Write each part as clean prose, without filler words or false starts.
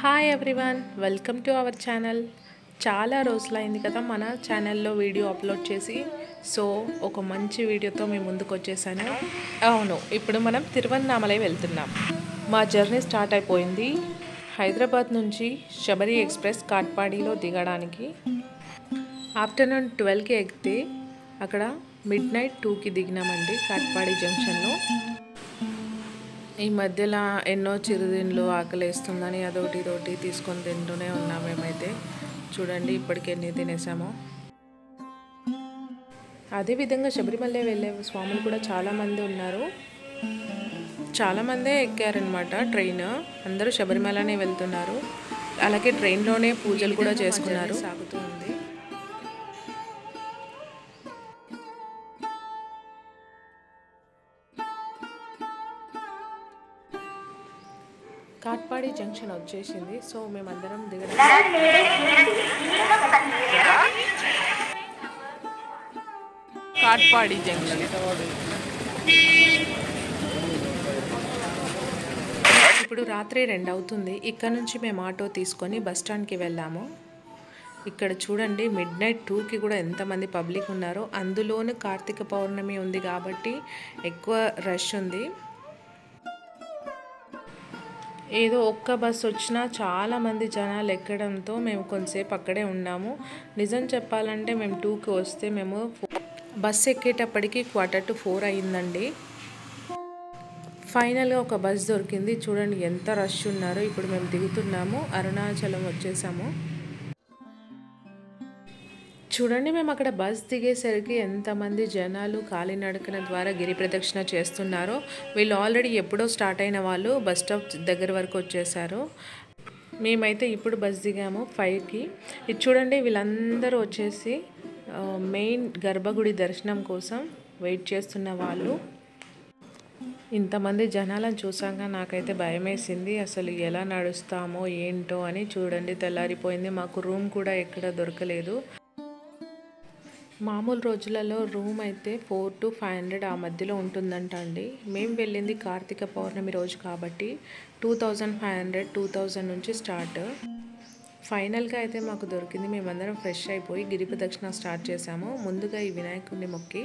Hi everyone, welcome to our channel. చాలా రోజులైంది కదా మన ఛానల్లో వీడియో అప్లోడ్ చేసి. సో ఒక మంచి వీడియోతో మేము ముందుకు వచ్చేసాను. అవును, ఇప్పుడు మనం తిరువన్నామలై వెళ్తున్నాం. మా జర్నీ స్టార్ట్ అయిపోయింది. హైదరాబాద్ నుంచి శబరి ఎక్స్ప్రెస్ కాట్పాడిలో దిగడానికి ఆఫ్టర్నూన్ 12కి ఎక్కితే అక్కడ మిడ్నైట్ 2కి దిగినామండి కాట్పాడి జంక్షన్లో. ఈ మధ్యలో ఎన్నో చిరుదిండ్లు ఆకలేస్తుందని అదొకటి ఇదొకటి తీసుకొని తింటూనే ఉన్నాం. మేమైతే చూడండి ఇప్పటికి ఎన్ని తినేసామో. అదేవిధంగా శబరిమల వెళ్ళే స్వాములు కూడా చాలామంది ఉన్నారు. చాలామందే ఎక్కారనమాట ట్రైన్. అందరూ శబరిమలనే వెళ్తున్నారు. అలాగే ట్రైన్లోనే పూజలు కూడా చేసుకున్నారు. సాగుతుంది. కాట్పాడి జంక్షన్ వచ్చేసింది. సో మేమందరం దిగడం కాట్పాడి జంక్షన్. ఇప్పుడు రాత్రి 2 అవుతుంది. ఇక్కడ నుంచి మేము ఆటో తీసుకొని బస్ స్టాండ్కి వెళ్ళాము. ఇక్కడ చూడండి మిడ్నైట్ 2కి కూడా ఎంతమంది పబ్లిక్ ఉన్నారో. అందులోనూ కార్తీక పౌర్ణమి ఉంది కాబట్టి ఎక్కువ రష్ ఉంది. ఏదో ఒక్క బస్సు వచ్చినా చాలామంది జనాలు ఎక్కడంతో మేము కొంతసేపు అక్కడే ఉన్నాము. నిజం చెప్పాలంటే మేము 2కి వస్తే మేము బస్సు ఎక్కేటప్పటికి 3:45 అయిందండి. ఫైనల్గా ఒక బస్ దొరికింది. చూడండి ఎంత రష్ ఉన్నారో. ఇప్పుడు మేము దిగుతున్నాము. అరుణాచలం వచ్చేసాము. చూడండి మేము అక్కడ బస్ దిగేసరికి ఎంతమంది జనాలు కాలినడకన ద్వారా గిరి ప్రదక్షిణ చేస్తున్నారో. వీళ్ళు ఆల్రెడీ ఎప్పుడో స్టార్ట్ అయిన వాళ్ళు బస్ స్టాప్ దగ్గర వరకు వచ్చేసారు. మేమైతే ఇప్పుడు బస్ దిగాము 5కి. ఇది చూడండి వీళ్ళందరూ వచ్చేసి మెయిన్ గర్భగుడి దర్శనం కోసం వెయిట్ చేస్తున్న వాళ్ళు. ఇంతమంది జనాలను చూసాక నాకైతే భయం వేసింది. అసలు ఎలా నడుస్తామో ఏంటో అని. చూడండి తెల్లారిపోయింది. మాకు రూమ్ కూడా ఎక్కడ దొరకలేదు. మామూలు రోజులలో రూమ్ అయితే 400 to 500 ఆ మధ్యలో ఉంటుందంట అండి. మేము వెళ్ళింది కార్తీక పౌర్ణమి రోజు కాబట్టి 2500, 2000 నుంచి స్టార్ట్. ఫైనల్గా అయితే మాకు దొరికింది. మేమందరం ఫ్రెష్ అయిపోయి గిరి ప్రదక్షిణ స్టార్ట్ చేసాము. ముందుగా ఈ వినాయకుడిని మొక్కి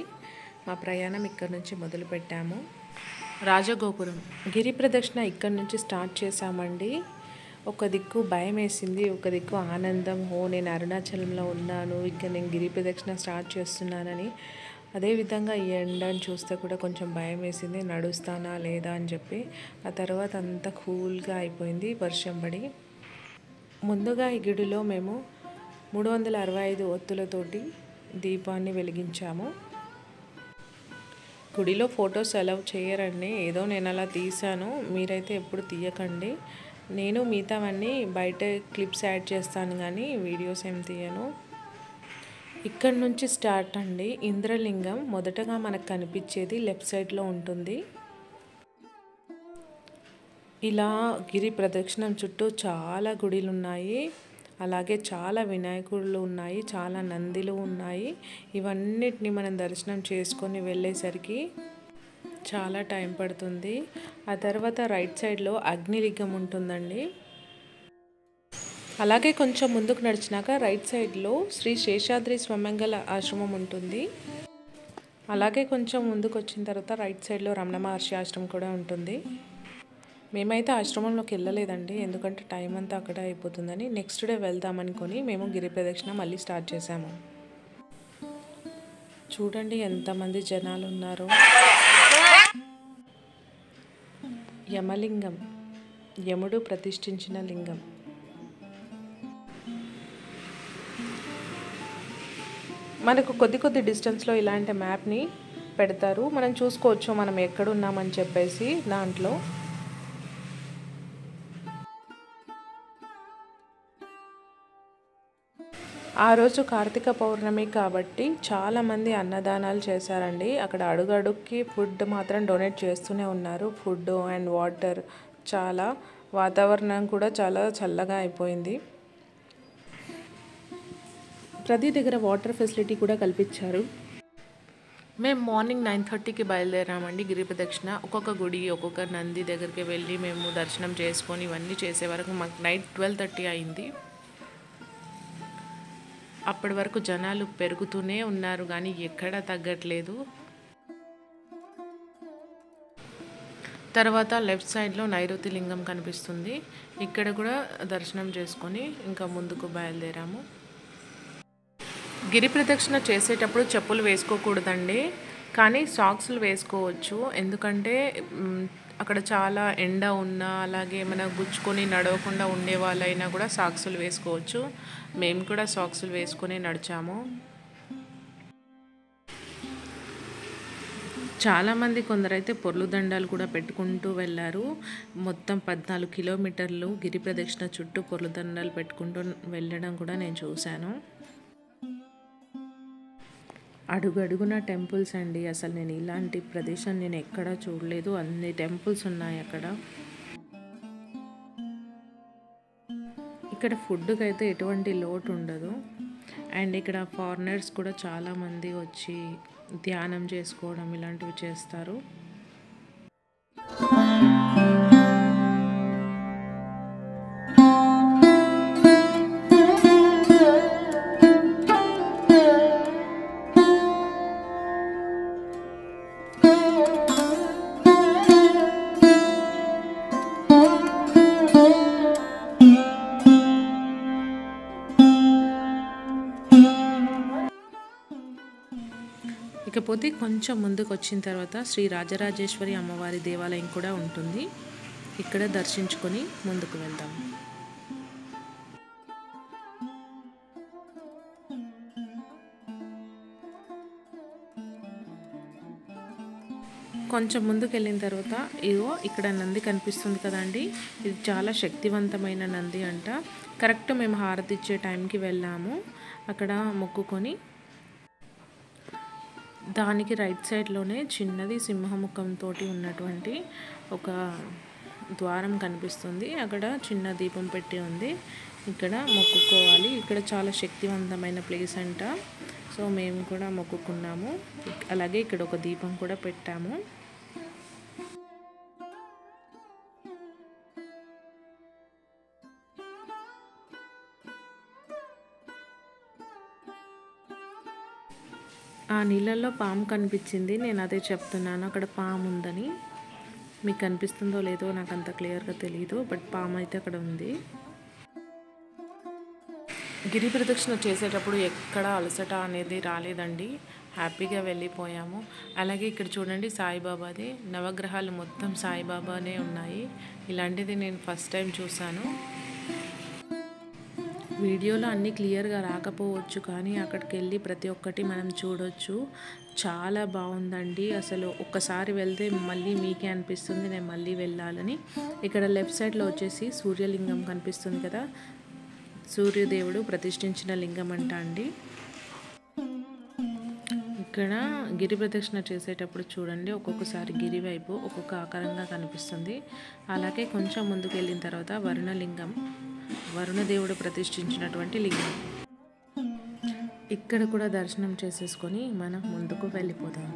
మా ప్రయాణం ఇక్కడ నుంచి మొదలు పెట్టాము. రాజగోపురం గిరి ప్రదక్షిణ ఇక్కడ నుంచి స్టార్ట్ చేసామండి. ఒక దిక్కు భయం వేసింది, ఒక దిక్కు ఆనందం. నేను అరుణాచలంలో ఉన్నాను, ఇక నేను గిరి ప్రదక్షిణ స్టార్ట్ చేస్తున్నానని. అదేవిధంగా ఈ ఎండని చూస్తే కూడా కొంచెం భయం వేసింది, నడుస్తానా లేదా అని చెప్పి. ఆ తర్వాత అంతా కూల్గా అయిపోయింది వర్షం పడి. ముందుగా ఈ గుడిలో మేము 365 ఒత్తులతోటి దీపాన్ని వెలిగించాము. గుడిలో ఫొటోస్ అలౌ చేయరండి. ఏదో నేను అలా తీసాను, మీరైతే ఎప్పుడు తీయకండి. నేను మిగతావన్నీ బయట క్లిప్స్ యాడ్ చేస్తాను కానీ వీడియోస్ ఏం తీయను. ఇక్కడ నుంచి స్టార్ట్ అండి. ఇంద్రలింగం మొదటగా మనకు కనిపించేది లెఫ్ట్ సైడ్లో ఉంటుంది. ఇలా గిరి ప్రదక్షిణం చుట్టూ చాలా గుడిలు ఉన్నాయి. అలాగే చాలా వినాయకుళ్ళు ఉన్నాయి, చాలా నందిలు ఉన్నాయి. ఇవన్నిటిని మనం దర్శనం చేసుకొని వెళ్ళేసరికి చాలా టైం పడుతుంది. ఆ తర్వాత రైట్ సైడ్లో అగ్నిలింగం ఉంటుందండి. అలాగే కొంచెం ముందుకు నడిచినాక రైట్ సైడ్లో శ్రీ శేషాద్రి స్వమంగళ ఆశ్రమం ఉంటుంది. అలాగే కొంచెం ముందుకు వచ్చిన తర్వాత రైట్ సైడ్లో రమణ మహర్షి ఆశ్రమం కూడా ఉంటుంది. మేమైతే ఆశ్రమంలోకి వెళ్ళలేదండి, ఎందుకంటే టైం అంతా అక్కడే అయిపోతుందని. నెక్స్ట్ డే వెళ్దామనుకొని మేము గిరి ప్రదక్షిణ మళ్ళీ స్టార్ట్ చేసాము. చూడండి ఎంతమంది జనాలు ఉన్నారో. యమలింగం, యముడు ప్రతిష్ఠించిన లింగం. మనకు కొద్ది డిస్టెన్స్లో ఇలాంటి మ్యాప్ని పెడతారు, మనం చూసుకోవచ్చు మనం ఎక్కడున్నామని చెప్పేసి. దాంట్లో ఆ రోజు కార్తీక పౌర్ణమి కాబట్టి చాలామంది అన్నదానాలు చేశారండి. అక్కడ అడుగడుక్కి ఫుడ్ మాత్రం డొనేట్ చేస్తూనే ఉన్నారు. Food and water. చాలా వాతావరణం కూడా చాలా చల్లగా అయిపోయింది. ప్రతి దగ్గర వాటర్ ఫెసిలిటీ కూడా కల్పించారు. మేము మార్నింగ్ 9:30కి బయలుదేరామండి గిరి ప్రదక్షిణ. ఒక్కొక్క గుడి, ఒక్కొక్క నంది దగ్గరికి వెళ్ళి మేము దర్శనం చేసుకొని ఇవన్నీ చేసే వరకు మాకు నైట్ 12:30 అయింది. అప్పటి వరకు జనాలు పెరుగుతూనే ఉన్నారు కానీ ఎక్కడా తగ్గట్లేదు. తర్వాత లెఫ్ట్ సైడ్లో నైరుతి లింగం కనిపిస్తుంది. ఇక్కడ కూడా దర్శనం చేసుకొని ఇంకా ముందుకు బయలుదేరాము. గిరి ప్రదక్షిణ చేసేటప్పుడు చెప్పులు వేసుకోకూడదండి, కానీ సాక్స్లు వేసుకోవచ్చు. ఎందుకంటే అక్కడ చాలా ఎండ ఉన్నా అలాగే మనం గుచ్చుకొని నడవకుండా ఉండే వాళ్ళైనా కూడా సాక్సులు వేసుకోవచ్చు. మేము కూడా సాక్సులు వేసుకొని నడిచాము. చాలామంది కొందరైతే పొర్లు దండాలు కూడా పెట్టుకుంటూ వెళ్ళారు. మొత్తం 14 కిలోమీటర్లు గిరి ప్రదక్షిణ చుట్టూ పొర్లు దండాలు పెట్టుకుంటూ వెళ్ళడం కూడా నేను చూశాను. అడుగడుగున టెంపుల్స్ అండి. అసలు నేను ఇలాంటి ప్రదేశం నేను ఎక్కడా చూడలేదు. అన్ని టెంపుల్స్ ఉన్నాయి అక్కడ. ఇక్కడ ఫుడ్కి అయితే ఎటువంటి లోటు ఉండదు. అండ్ ఇక్కడ ఫారినర్స్ కూడా చాలామంది వచ్చి ధ్యానం చేసుకోవడం ఇలాంటివి చేస్తారు. ఇకపోతే కొంచెం ముందుకు వచ్చిన తర్వాత శ్రీ రాజరాజేశ్వరి అమ్మవారి దేవాలయం కూడా ఉంటుంది. ఇక్కడ దర్శించుకొని ముందుకు వెళ్దాం. కొంచెం ముందుకు వెళ్ళిన తర్వాత ఇదిగో ఇక్కడ నంది కనిపిస్తుంది కదండి. ఇది చాలా శక్తివంతమైన నంది అంట. కరెక్ట్ మేము హారతి ఇచ్చే టైంకి వెళ్ళాము. అక్కడ మొక్కుకొని దానికి రైట్ సైడ్లోనే చిన్నది సింహముఖంతో ఉన్నటువంటి ఒక ద్వారం కనిపిస్తుంది. అక్కడ చిన్న దీపం పెట్టి ఉంది. ఇక్కడ మొక్కుకోవాలి. ఇక్కడ చాలా శక్తివంతమైన ప్లేస్ అంట. సో మేము కూడా మొక్కుకున్నాము. అలాగే ఇక్కడ ఒక దీపం కూడా పెట్టాము. ఆ నీళ్ళల్లో పాము కనిపించింది. నేను అదే చెప్తున్నాను, అక్కడ పాము ఉందని. మీకు కనిపిస్తుందో లేదో నాకు అంత క్లియర్గా తెలియదు, బట్ పాము అయితే అక్కడ ఉంది. గిరి ప్రదక్షిణ చేసేటప్పుడు ఎక్కడ అలసట అనేది రాలేదండి. హ్యాపీగా వెళ్ళిపోయాము. అలాగే ఇక్కడ చూడండి సాయిబాబాది నవగ్రహాలు మొత్తం సాయిబాబానే ఉన్నాయి. ఇలాంటిది నేను ఫస్ట్ టైం చూసాను. వీడియోలో అన్నీ క్లియర్గా రాకపోవచ్చు, కానీ అక్కడికి వెళ్ళి ప్రతి ఒక్కటి మనం చూడొచ్చు. చాలా బాగుందండి. అసలు ఒక్కసారి వెళ్తే మళ్ళీ మీకే అనిపిస్తుంది నేను మళ్ళీ వెళ్ళాలని. ఇక్కడ లెఫ్ట్ సైడ్లో వచ్చేసి సూర్యలింగం కనిపిస్తుంది కదా, సూర్యదేవుడు ప్రతిష్ఠించిన లింగం అంట అండి. ఇక్కడ గిరి ప్రదక్షిణ చేసేటప్పుడు చూడండి ఒక్కొక్కసారి గిరి వైపు ఒక్కొక్క ఆకారంగా కనిపిస్తుంది. అలాగే కొంచెం ముందుకు వెళ్ళిన తర్వాత వరుణలింగం, వరుణదేవుడు ప్రతిష్ఠించినటువంటి లింగం. ఇక్కడ కూడా దర్శనం చేసేసుకొని మనం ముందుకు వెళ్ళిపోదాం.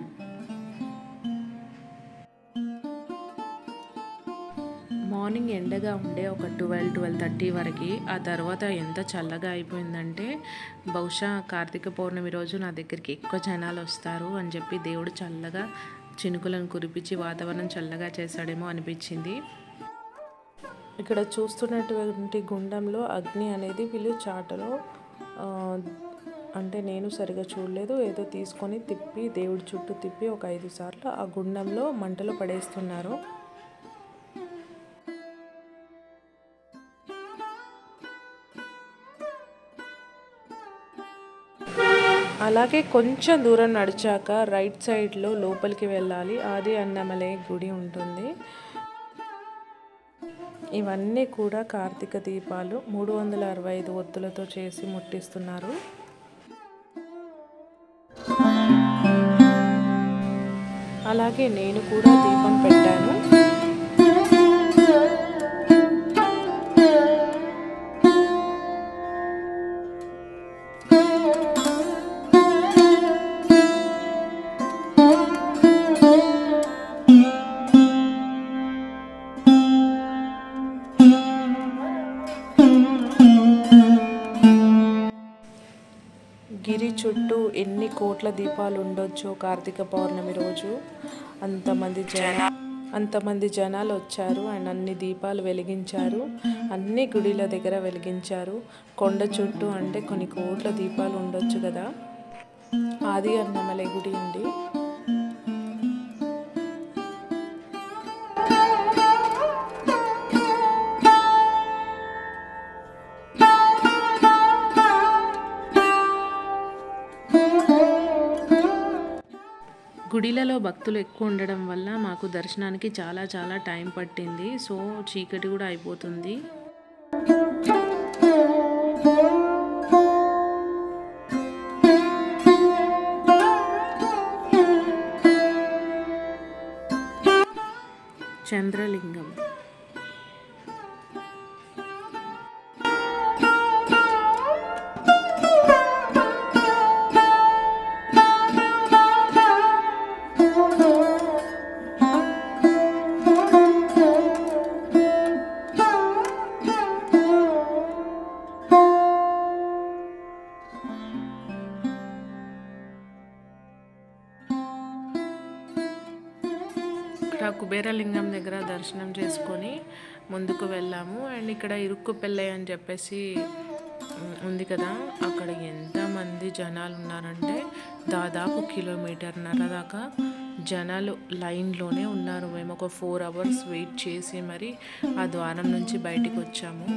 మార్నింగ్ ఎండగా ఉండే ఒక 12-12:30 వరకు, ఆ తర్వాత ఎంత చల్లగా అయిపోయిందంటే బహుశా కార్తీక పౌర్ణమి రోజు నా దగ్గరికి ఎక్కువ జనాలు వస్తారు అని చెప్పి దేవుడు చల్లగా చినుకులను కురిపించి వాతావరణం చల్లగా చేశాడేమో అనిపించింది. ఇక్కడ చూస్తున్నటువంటి గుండంలో అగ్ని అనేది వీళ్ళు చాటలో అంటే నేను సరిగా చూడలేదు, ఏదో తీసుకొని తిప్పి దేవుడి చుట్టూ తిప్పి ఒక 5 సార్లు ఆ గుండంలో మంటలో పడేస్తున్నారు. అలాగే కొంచెం దూరం నడిచాక రైట్ సైడ్లో లోపలికి వెళ్ళాలి. ఆది అన్నమలై గుడి ఉంటుంది. ఇవన్నీ కూడా కార్తీక దీపాలు 365 ఒత్తులతో చేసి ముట్టిస్తున్నారు. అలాగే నేను కూడా దీపం పెట్టాను. గిరి చుట్టూ ఎన్ని కోట్ల దీపాలు ఉండొచ్చో కార్తీక పౌర్ణమి రోజు. అంతమంది జనాలు వచ్చారు అండ్ అన్ని దీపాలు వెలిగించారు. అన్ని గుడిల దగ్గర వెలిగించారు. కొండ చుట్టూ అంటే కొన్ని కోట్ల దీపాలు ఉండొచ్చు కదా. ఆది అన్నమలై గుడి అండి. గుడిలలో భక్తులు ఎక్కువ ఉండడం వల్ల మాకు దర్శనానికి చాలా టైం పట్టింది. సో చీకటి కూడా అయిపోతుంది. చంద్రలింగం కుబేరలింగం దగ్గర దర్శనం చేసుకొని ముందుకు వెళ్ళాము. అండ్ ఇక్కడ ఇరుక్కుపెళ్ళై అని చెప్పేసి ఉంది కదా, అక్కడ ఎంతమంది జనాలు ఉన్నారంటే దాదాపు 1.5 కిలోమీటర్ దాకా జనాలు లైన్లోనే ఉన్నారు. మేము ఒక 4 hours వెయిట్ చేసి మరి ఆ ద్వారం నుంచి బయటికి వచ్చాము.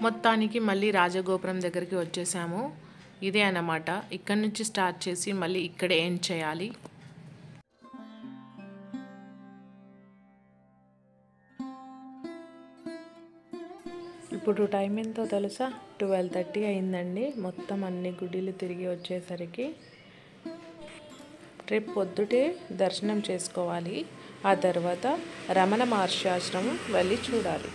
మొత్తానికి మళ్ళీ రాజగోపురం దగ్గరికి వచ్చేసాము. ఇదే అన్నమాట. ఇక్కడ నుంచి స్టార్ట్ చేసి మళ్ళీ ఇక్కడే ఎండ్ చేయాలి. ఇప్పుడు టైం ఎంతో తెలుసా? 12:30 అయిందండి. మొత్తం అన్ని గుడిలు తిరిగి వచ్చేసరికి రేపు పొద్దుటే దర్శనం చేసుకోవాలి. ఆ తర్వాత రమణ మహర్షి ఆశ్రమం వెళ్ళి చూడాలి.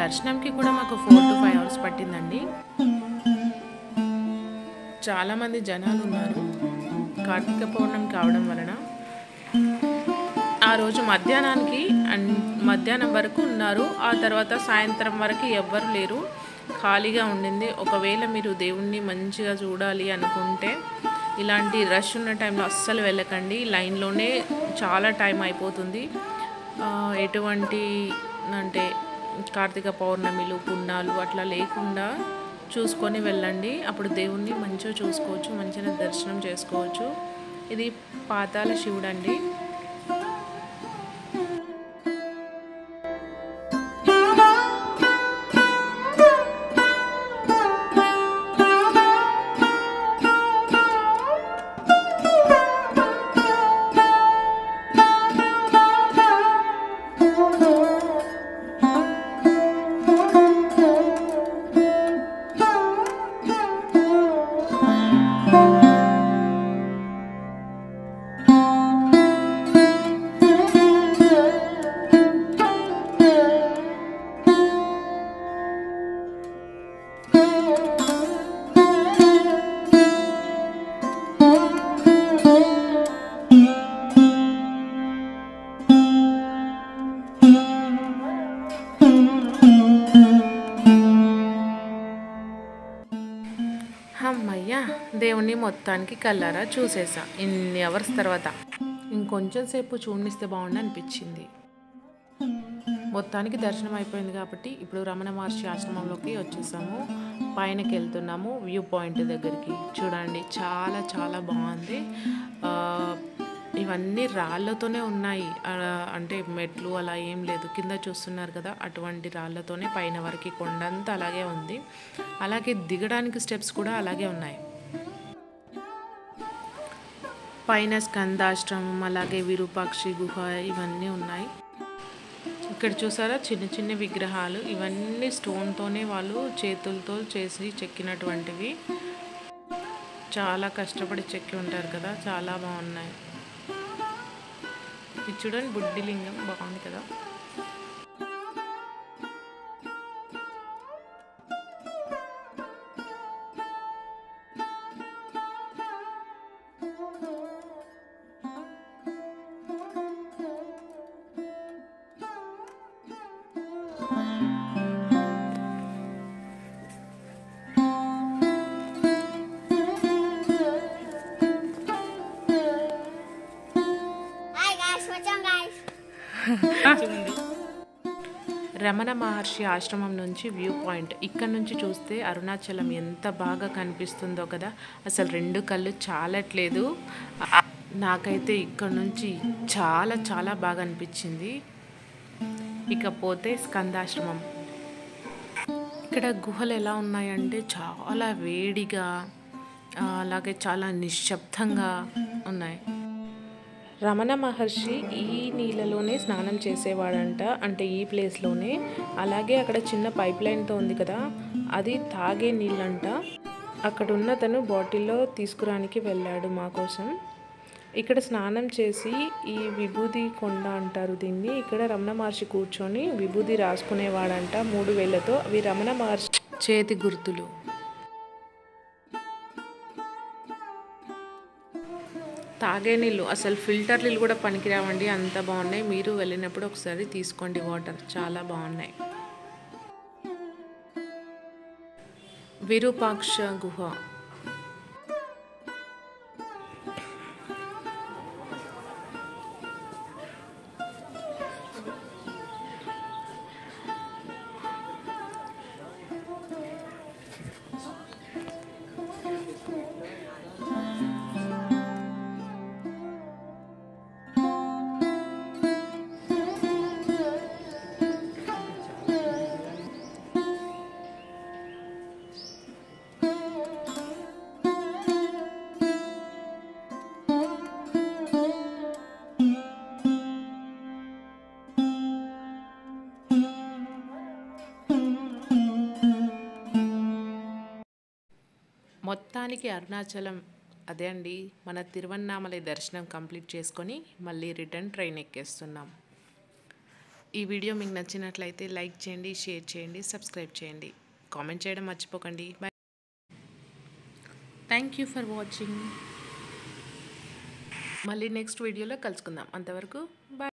దర్శనంకి కూడా మాకు 4 to 5 hours పట్టిందండి. చాలామంది జనాలు ఉన్నారు. కార్తీక పౌర్ణమి కావడం వలన ఆ రోజు మధ్యాహ్నం వరకు ఉన్నారు. ఆ తర్వాత సాయంత్రం వరకు ఎవ్వరు లేరు, ఖాళీగా ఉండింది. ఒకవేళ మీరు దేవుణ్ణి మంచిగా చూడాలి అనుకుంటే ఇలాంటి రష్ ఉన్న టైంలో అస్సలు వెళ్ళకండి. లైన్లోనే చాలా టైం అయిపోతుంది. ఎటువంటి అంటే కార్తీక పౌర్ణమిలు పున్నాలు అట్లా లేకుండా చూసుకొని వెళ్ళండి. అప్పుడు దేవుణ్ణి మంచిగా చూసుకోవచ్చు, మంచిగా దర్శనం చేసుకోవచ్చు. ఇది పాతాళ శివుడు అండి. అమ్మయ్య, దేవుణ్ణి మొత్తానికి కల్లారా చూసేసా ఇన్ని అవర్స్ తర్వాత. ఇంకొంచెం సేపు చూడనిస్తే బాగుండు అనిపించింది. మొత్తానికి దర్శనం అయిపోయింది కాబట్టి ఇప్పుడు రమణ మహర్షి ఆశ్రమంలోకి వచ్చేసాము. పైనకి వెళ్తున్నాము వ్యూ పాయింట్ దగ్గరికి. చూడండి, చాలా చాలా బాగుంది. ఇవన్నీ రాళ్ళతోనే ఉన్నాయి, అంటే మెట్లు అలా ఏం లేదు. కింద చూస్తున్నారు కదా, అటువంటి రాళ్ళతోనే పైన వరకు కొండంతా అలాగే ఉంది. అలాగే దిగడానికి స్టెప్స్ కూడా అలాగే ఉన్నాయి. పైన స్కందాశ్రమం, అలాగే విరూపాక్షి గుహ ఇవన్నీ ఉన్నాయి. ఇక్కడ చూసారా చిన్న చిన్న విగ్రహాలు, ఇవన్నీ స్టోన్తోనే వాళ్ళు చేతులతో చేసి చెక్కినటువంటివి. చాలా కష్టపడి చెక్కి ఉంటారు కదా, చాలా బాగున్నాయి. ఇది చూడండి, బుడ్డిలింగం బాగుంది కదా. రమణ మహర్షి ఆశ్రమం నుంచి వ్యూ పాయింట్. ఇక్కడ నుంచి చూస్తే అరుణాచలం ఎంత బాగా కనిపిస్తుందో కదా, అసలు రెండు కళ్ళు చాలట్లేదు. నాకైతే ఇక్కడ నుంచి చాలా చాలా బాగా అనిపించింది. ఇకపోతే స్కందాశ్రమం. ఇక్కడ గుహలు ఎలా ఉన్నాయంటే చాలా వేడిగా, అలాగే చాలా నిశ్శబ్దంగా ఉన్నాయి. రమణ మహర్షి ఈ నీళ్ళలోనే స్నానం చేసేవాడంట, అంటే ఈ ప్లేస్లోనే. అలాగే అక్కడ చిన్న పైప్ లైన్తో ఉంది కదా, అది తాగే నీళ్ళంట. అక్కడ ఉన్న తను బాటిల్లో తీసుకురానికి వెళ్ళాడు మా కోసం. ఇక్కడ స్నానం చేసి ఈ విభూది కొండ అంటారు దీన్ని. ఇక్కడ రమణ మహర్షి కూర్చొని విభూది రాసుకునేవాడంట 3 వేళ్లతో. అవి రమణ మహర్షి చేతి గుర్తులు. తాగే నీళ్ళు అసలు ఫిల్టర్ నీళ్ళు కూడా పనికిరావండి, అంత బాగున్నాయి. మీరు వెళ్ళినప్పుడు ఒకసారి తీసుకోండి వాటర్, చాలా బాగున్నాయి. విరూపాక్ష గుహ. మొత్తానికి అరుణాచలం అదే అండి. మన తిరువన్నామలై దర్శనం కంప్లీట్ చేసుకొని మళ్ళీ రిటర్న్ ట్రైన్ ఎక్కేస్తున్నాం. ఈ వీడియో మీకు నచ్చినట్లయితే లైక్ చేయండి, షేర్ చేయండి, సబ్స్క్రైబ్ చేయండి, కామెంట్ చేయడం మర్చిపోకండి. By. Thank you for watching. మళ్ళీ నెక్స్ట్ వీడియోలో కలుసుకుందాం. అంతవరకు